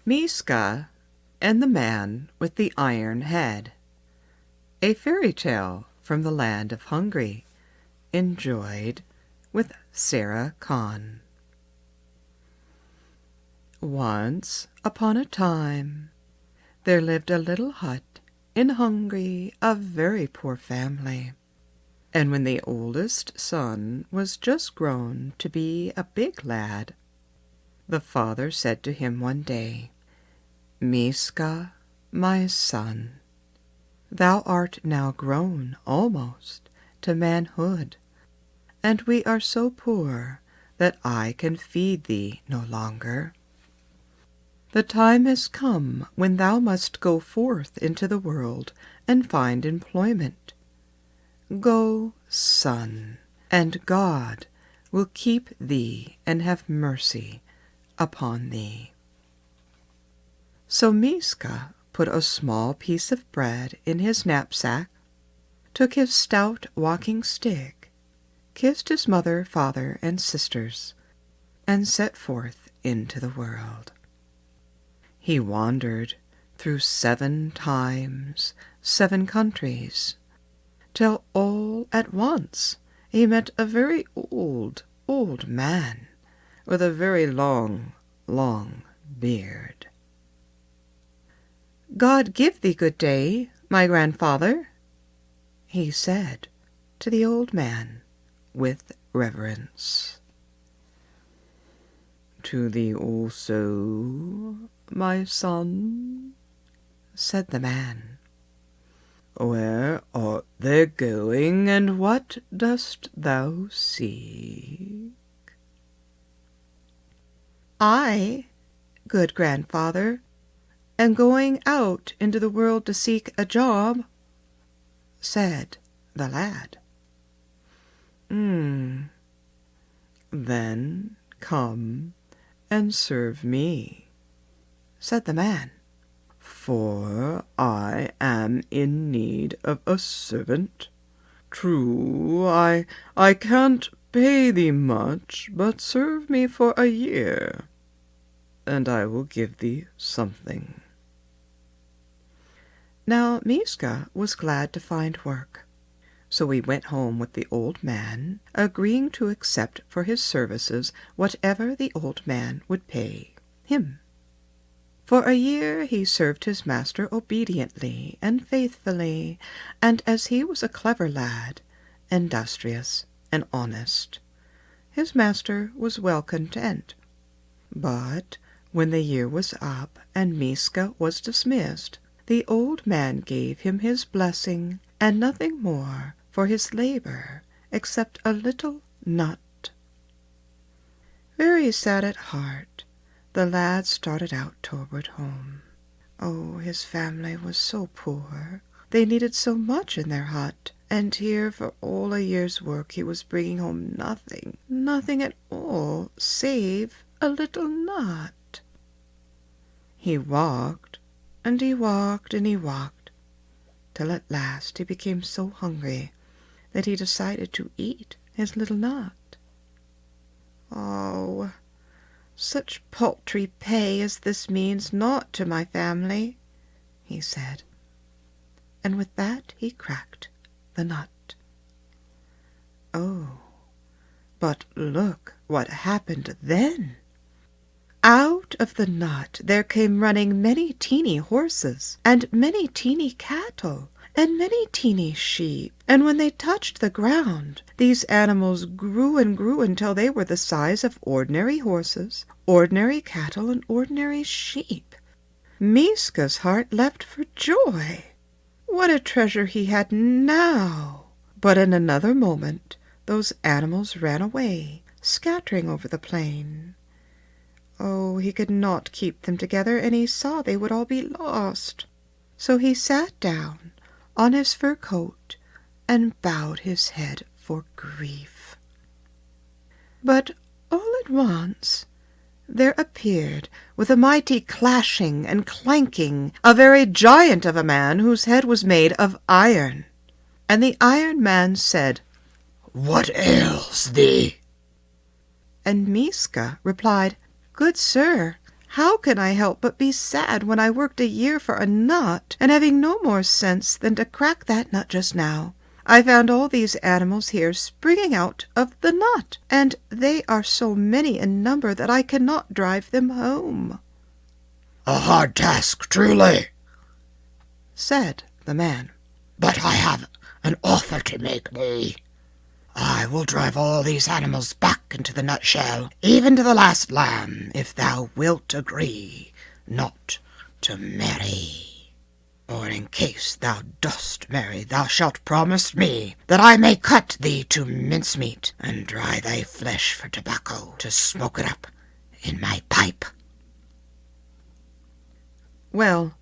Miska and the Man with the Iron Head. A fairy tale from the land of Hungary, enjoyed with Sarah Kahn. Once upon a time, there lived a little hut in Hungary, a very poor family. And when the oldest son was just grown to be a big lad, the father said to him one day, "Miska, my son, thou art now grown almost to manhood, and we are so poor that I can feed thee no longer. The time has come when thou must go forth into the world and find employment. Go, son, and God will keep thee and have mercy upon thee." So Miska put a small piece of bread in his knapsack, took his stout walking stick, kissed his mother, father, and sisters, and set forth into the world. He wandered through 7 times, 7 countries, till all at once he met a very old man with a very long beard. "God give thee good day, my grandfather," he said to the old man with reverence. "To thee also, my son," said the man. "Where art thou going, and what dost thou seek?" "I, good grandfather, am going out into the world to seek a job," said the lad. "Then come and serve me," said the man, "for I am in need of a servant. True, I can't pay thee much, but serve me for a year, and I will give thee something." Now Miska was glad to find work, so he went home with the old man, agreeing to accept for his services whatever the old man would pay him. For a year he served his master obediently and faithfully, and as he was a clever lad, industrious and honest, his master was well content. But when the year was up and Miska was dismissed, the old man gave him his blessing and nothing more for his labor except a little nut. Very sad at heart, the lad started out toward home. Oh, his family was so poor. They needed so much in their hut, and here for all a year's work he was bringing home nothing at all, save a little nut. He walked, and he walked, and he walked, till at last he became so hungry that he decided to eat his little nut. "Oh, such paltry pay as this means naught to my family," he said, and with that he cracked the nut. Oh, but look what happened then! Out of the nut there came running many teeny horses, and many teeny cattle, and many teeny sheep, and when they touched the ground, these animals grew and grew until they were the size of ordinary horses, ordinary cattle, and ordinary sheep. Miska's heart leapt for joy. What a treasure he had now! But in another moment those animals ran away, scattering over the plain. Oh, he could not keep them together, and he saw they would all be lost. So he sat down on his fur coat and bowed his head for grief. But all at once there appeared, with a mighty clashing and clanking, a very giant of a man whose head was made of iron. And the Iron Man said, "What ails thee?" And Miska replied, "Good sir, how can I help but be sad when I worked a year for a nut, and having no more sense than to crack that nut just now, I found all these animals here springing out of the nut, and they are so many in number that I cannot drive them home." "A hard task, truly," said the man. "but I have an offer to make thee. I will drive all these animals back into the nutshell, even to the last lamb, if thou wilt agree not to marry. Or in case thou dost marry, thou shalt promise me that I may cut thee to mincemeat and dry thy flesh for tobacco to smoke it up in my pipe." Well,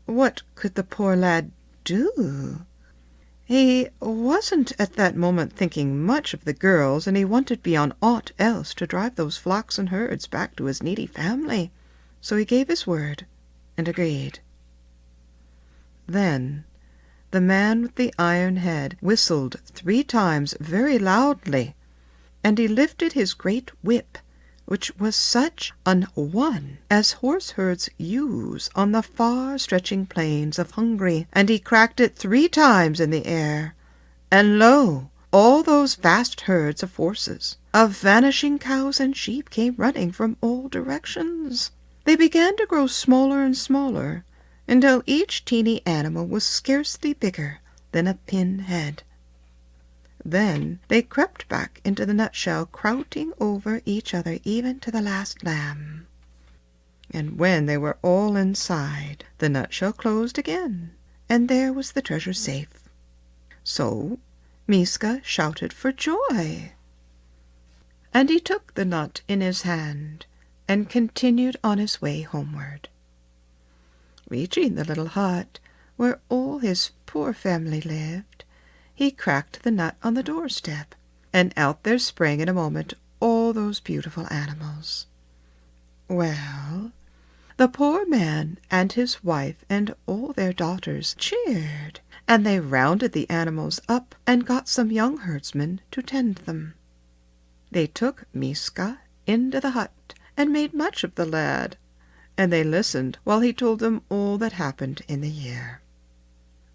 what could the poor lad do? He wasn't at that moment thinking much of the girls, and he wanted beyond aught else to drive those flocks and herds back to his needy family. So he gave his word and agreed. Then the man with the iron head whistled 3 times very loudly, and he lifted his great whip, which was such an one as horse-herds use on the far-stretching plains of Hungary, and he cracked it 3 times in the air, and lo, all those vast herds of horses, of vanishing cows and sheep, came running from all directions. They began to grow smaller and smaller, until each teeny animal was scarcely bigger than a pin-head. Then they crept back into the nutshell, crowding over each other even to the last lamb. And when they were all inside, the nutshell closed again, and there was the treasure safe. So Miska shouted for joy, and he took the nut in his hand and continued on his way homeward. Reaching the little hut where all his poor family lived, he cracked the nut on the doorstep, and out there sprang in a moment all those beautiful animals. Well, the poor man and his wife and all their daughters cheered, and they rounded the animals up and got some young herdsmen to tend them. They took Miska into the hut and made much of the lad, and they listened while he told them all that happened in the year.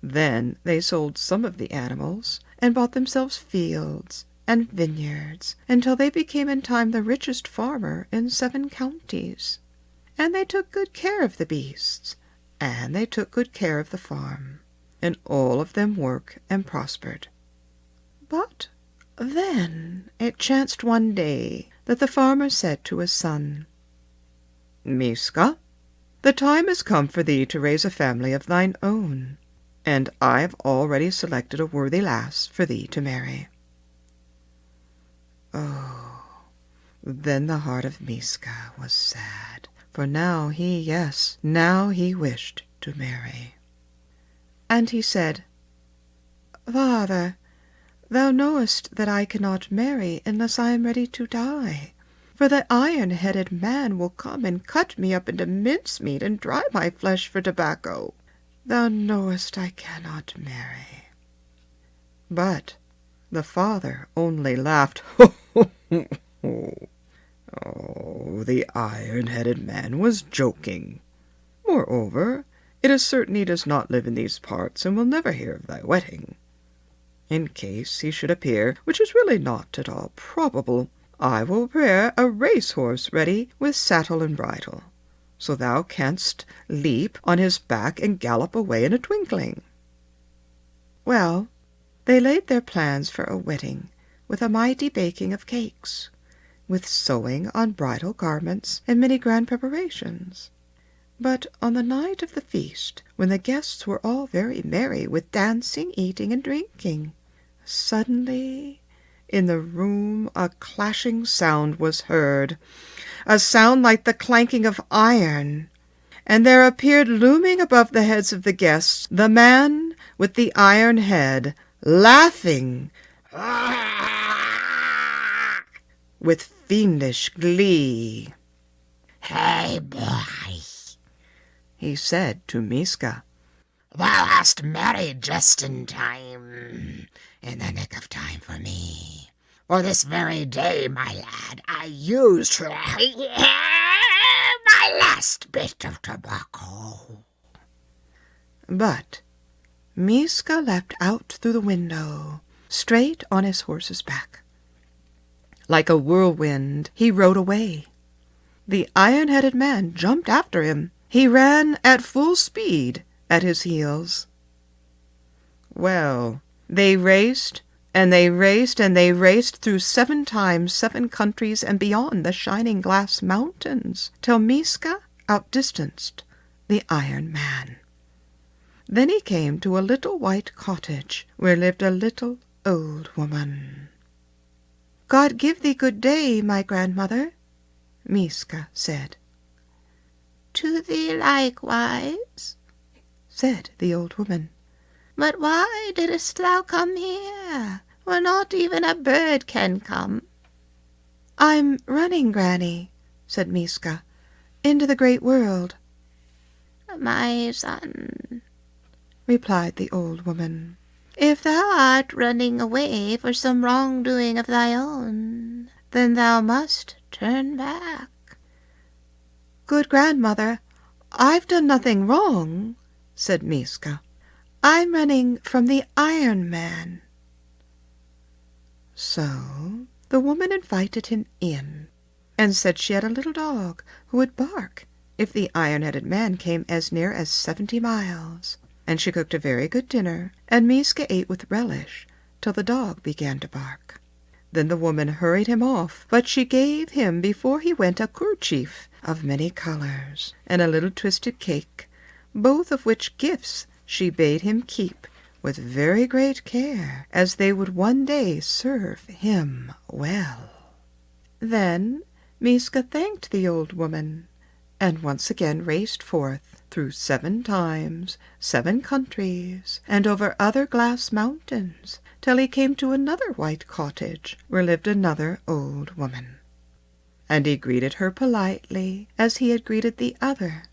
Then they sold some of the animals and bought themselves fields and vineyards until they became in time the richest farmer in 7 counties. And they took good care of the beasts, and they took good care of the farm, and all of them worked and prospered. But then it chanced one day that the farmer said to his son, "Miska, the time is come for thee to raise a family of thine own, and I have already selected a worthy lass for thee to marry." Oh, then the heart of Miska was sad, for now he wished to marry. And he said, "Father, thou knowest that I cannot marry unless I am ready to die, for the iron-headed man will come and cut me up into mincemeat and dry my flesh for tobacco. Thou knowest I cannot marry." But the father only laughed. Oh, the iron-headed man was joking. Moreover, it is certain he does not live in these parts and will never hear of thy wedding. In case he should appear, which is really not at all probable, I will prepare a race-horse ready with saddle and bridle, so thou canst leap on his back and gallop away in a twinkling. Well, they laid their plans for a wedding with a mighty baking of cakes, with sewing on bridal garments and many grand preparations. But on the night of the feast, when the guests were all very merry with dancing, eating, and drinking, suddenly in the room a clashing sound was heard, a sound like the clanking of iron, and there appeared looming above the heads of the guests the man with the iron head, laughing with fiendish glee. "Hey, boy," he said to Miska, "thou hast married just in time, in the nick of time for me. For this very day, my lad, I used my my last bit of tobacco." But Miska leapt out through the window, straight on his horse's back. Like a whirlwind he rode away. The iron-headed man jumped after him. He ran at full speed at his heels. Well, they raced, and they raced, and they raced through 7 times 7 countries and beyond the shining glass mountains, till Miska outdistanced the Iron Man. Then he came to a little white cottage where lived a little old woman. "God give thee good day, my grandmother," Miska said. "To thee likewise," said the old woman. "But why didst thou come here, where not even a bird can come?" "I'm running, Granny," said Miska, "into the great world." "My son," replied the old woman, "if thou art running away for some wrongdoing of thy own, then thou must turn back." "Good grandmother, I've done nothing wrong," said Miska. "I'm running from the Iron Man." So the woman invited him in, and said she had a little dog who would bark if the iron-headed man came as near as 70 miles. And she cooked a very good dinner, and Miska ate with relish till the dog began to bark. Then the woman hurried him off, but she gave him before he went a kerchief of many colors, and a little twisted cake, both of which gifts she bade him keep with very great care, as they would one day serve him well. Then Miska thanked the old woman, and once again raced forth through 7 times 7 countries, and over other glass mountains, till he came to another white cottage where lived another old woman. And he greeted her politely, as he had greeted the other,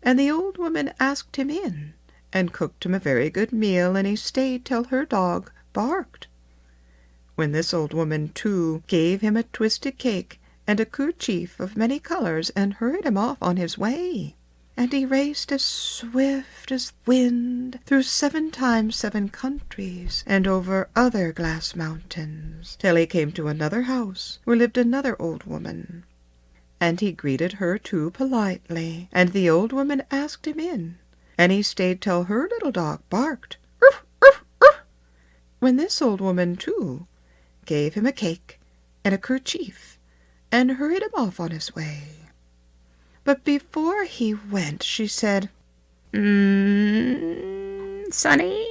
and the old woman asked him in, and cooked him a very good meal, and he stayed till her dog barked. When this old woman, too, gave him a twisted cake and a kerchief of many colors, and hurried him off on his way. And he raced as swift as wind through 7 times 7 countries, and over other glass mountains, till he came to another house where lived another old woman. And he greeted her too politely, and the old woman asked him in, and he stayed till her little dog barked, "Ruff, ruff, ruff," when this old woman too gave him a cake and a kerchief, and hurried him off on his way. But before he went, she said, "Sonny,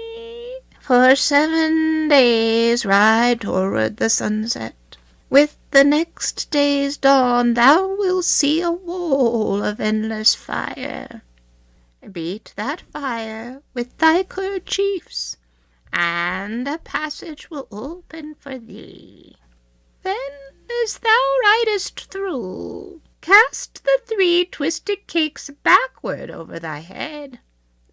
for 7 days ride toward the sunset. With the next day's dawn thou wilt see a wall of endless fire. Beat that fire with thy kerchiefs, and a passage will open for thee. Then, as thou ridest through, cast the 3 twisted cakes backward over thy head,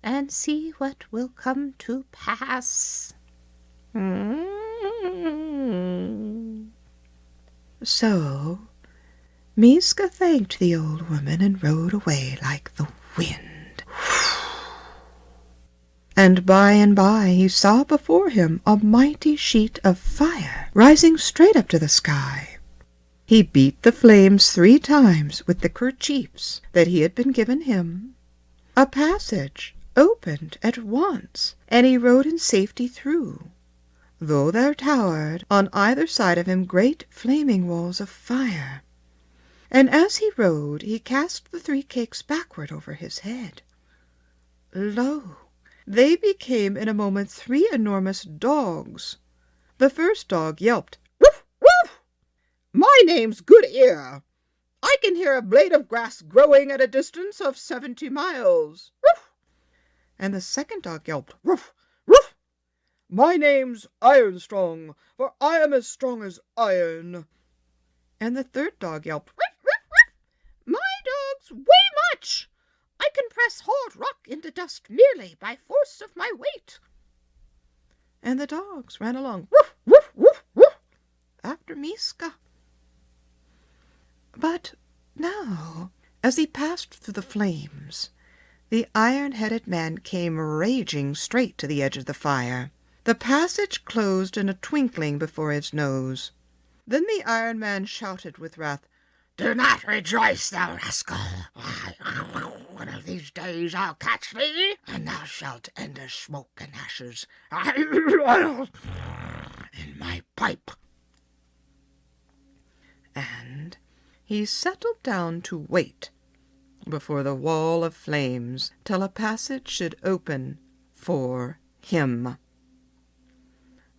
and see what will come to pass." So Miska thanked the old woman and rode away like the wind. And by he saw before him a mighty sheet of fire rising straight up to the sky. He beat the flames 3 times with the kerchiefs that he had been given him. A passage opened at once, and he rode in safety through, though there towered on either side of him great flaming walls of fire. And as he rode, he cast the 3 cakes backward over his head. Lo! They became in a moment 3 enormous dogs. The first dog yelped, "Woof, woof! My name's Good Ear. I can hear a blade of grass growing at a distance of 70 miles. Woof!" And the second dog yelped, "Woof, woof! My name's Iron Strong, for I am as strong as iron." And the third dog yelped, "Woof, woof, woof! My dog's weigh much. I can press hard rock into dust merely by force of my weight." And the dogs ran along, "Woof, woof, woof, woof," after Miska. But now As he passed through the flames, the iron-headed man came raging straight to the edge of the fire. The passage closed in a twinkling before his nose. Then the Iron Man shouted with wrath, "Do not rejoice, thou rascal! One of these days I'll catch thee, and thou shalt end as smoke and ashes in my pipe." And he settled down to wait before the wall of flames till a passage should open for him.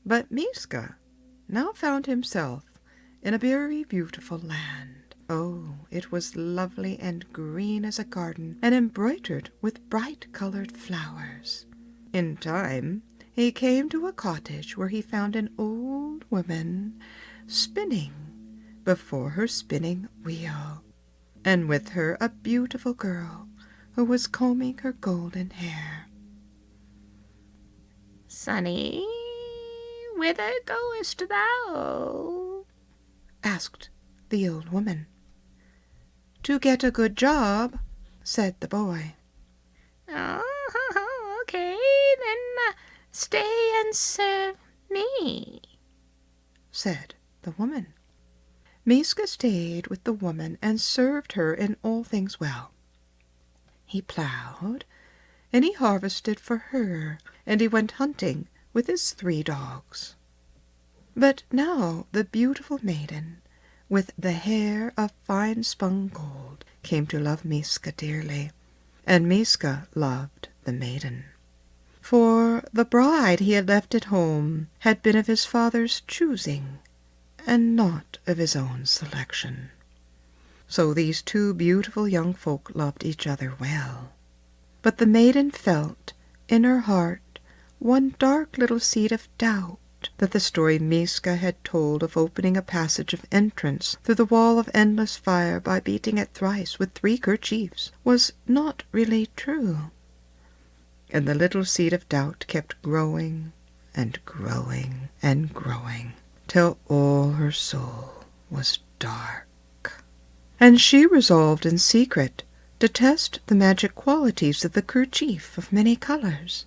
But Miska now found himself in a very beautiful land. Oh, it was lovely and green as a garden, and embroidered with bright-colored flowers. In time he came to a cottage where he found an old woman spinning before her spinning wheel, and with her a beautiful girl who was combing her golden hair. "Sonny, whither goest thou?" asked the old woman. "To get a good job," said the boy. "Oh, okay, then stay and serve me," said the woman. Miska stayed with the woman and served her in all things well. He plowed, and he harvested for her, and he went hunting with his 3 dogs. But now the beautiful maiden, with the hair of fine-spun gold, came to love Miska dearly, and Miska loved the maiden. For the bride he had left at home had been of his father's choosing, and not of his own selection. So these 2 beautiful young folk loved each other well. But the maiden felt in her heart one dark little seed of doubt that the story Miska had told of opening a passage of entrance through the wall of endless fire by beating it thrice with 3 kerchiefs was not really true. And the little seed of doubt kept growing and growing and growing, till all her soul was dark. And she resolved in secret to test the magic qualities of the kerchief of many colors.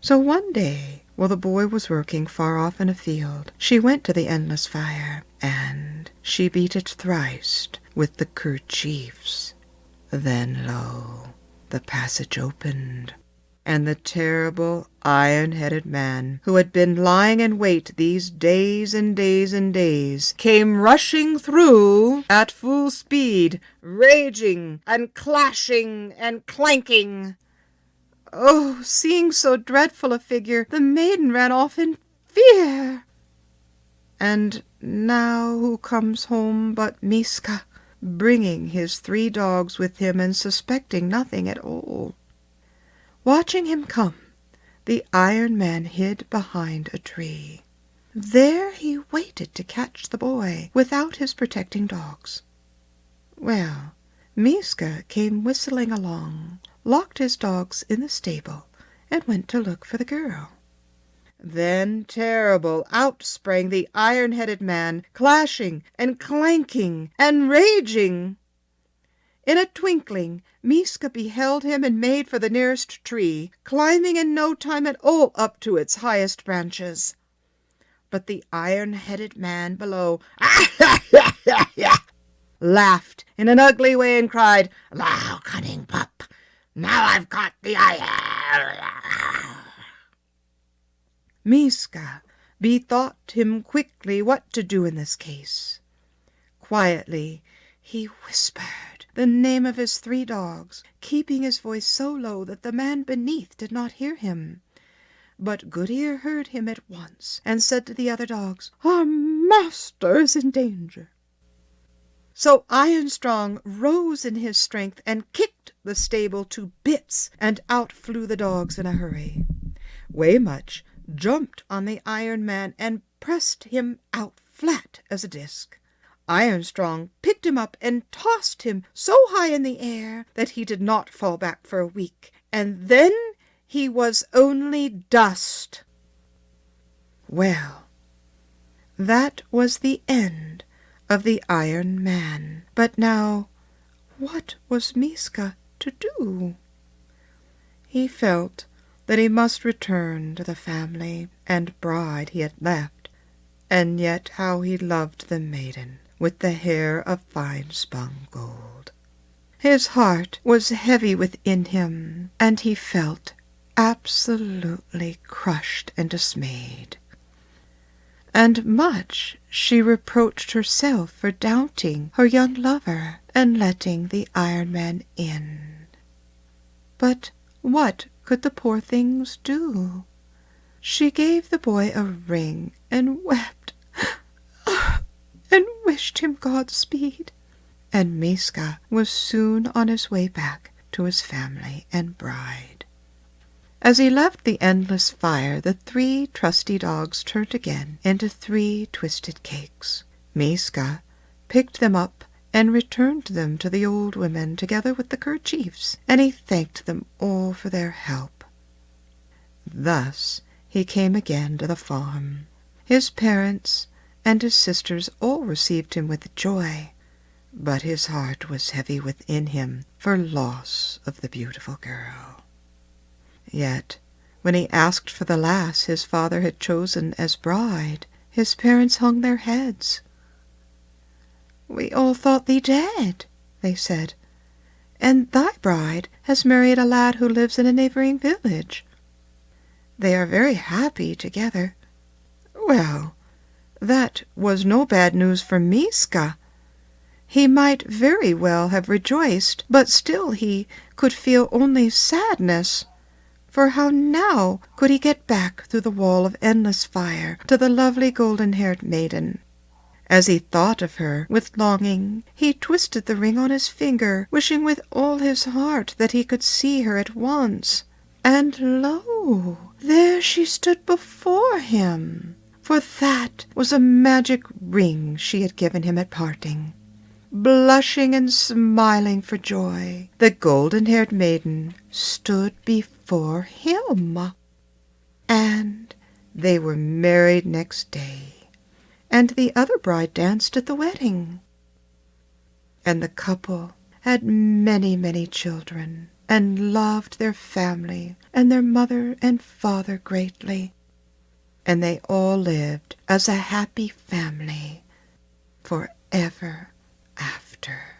So one day, while the boy was working far off in a field, she went to the endless fire, and she beat it thrice with the kerchiefs. Then, lo, the passage opened, and the terrible iron-headed man, who had been lying in wait these days and days and days, came rushing through at full speed, raging and clashing and clanking. Oh, seeing so dreadful a figure, the maiden ran off in fear. And now who comes home but Miska, bringing his 3 dogs with him and suspecting nothing at all? Watching him come, the Iron Man hid behind a tree. There he waited to catch the boy without his protecting dogs. Well, Miska came whistling along, locked his dogs in the stable, and went to look for the girl. Then terrible out sprang the iron-headed man, clashing and clanking and raging. In a twinkling Miska beheld him and made for the nearest tree, climbing in no time at all up to its highest branches. But the iron-headed man below laughed in an ugly way and cried, "Thou cunning pup, now I've got the eye." Miska bethought him quickly what to do in this case. Quietly he whispered the name of his 3 dogs, keeping his voice so low that the man beneath did not hear him. But Good Ear heard him at once, and said to the other dogs, "Our master is in danger." So Ironstrong rose in his strength and kicked the stable to bits, and out flew the dogs in a hurry. Waymuch jumped on the Iron Man and pressed him out flat as a disc. Ironstrong picked him up and tossed him so high in the air that he did not fall back for a week, and then he was only dust. Well, that was the end of the Iron Man. But now, what was Miska to do? He felt that he must return to the family and bride he had left, and yet how he loved the maiden with the hair of fine spun gold. His heart was heavy within him, and he felt absolutely crushed and dismayed. And much she reproached herself for doubting her young lover and letting the Iron Man in. But what could the poor things do? She gave the boy a ring and wept and wished him Godspeed. And Miska was soon on his way back to his family and bride. As he left the endless fire, the 3 trusty dogs turned again into 3 twisted cakes. Miska picked them up and returned them to the old women together with the kerchiefs, and he thanked them all for their help. Thus he came again to the farm. His parents and his sisters all received him with joy, but his heart was heavy within him for loss of the beautiful girl. Yet, when he asked for the lass his father had chosen as bride, his parents hung their heads. "We all thought thee dead," they said, "and thy bride has married a lad who lives in a neighboring village. They are very happy together." Well, that was no bad news for Miska. He might very well have rejoiced, but still he could feel only sadness. For how now could he get back through the wall of endless fire to the lovely golden-haired maiden? As he thought of her with longing, he twisted the ring on his finger, wishing with all his heart that he could see her at once. And lo! there she stood before him, for that was a magic ring she had given him at parting. Blushing and smiling for joy, the golden-haired maiden stood before him. And they were married next day, and the other bride danced at the wedding. And the couple had many, many children, and loved their family and their mother and father greatly. And they all lived as a happy family forever after.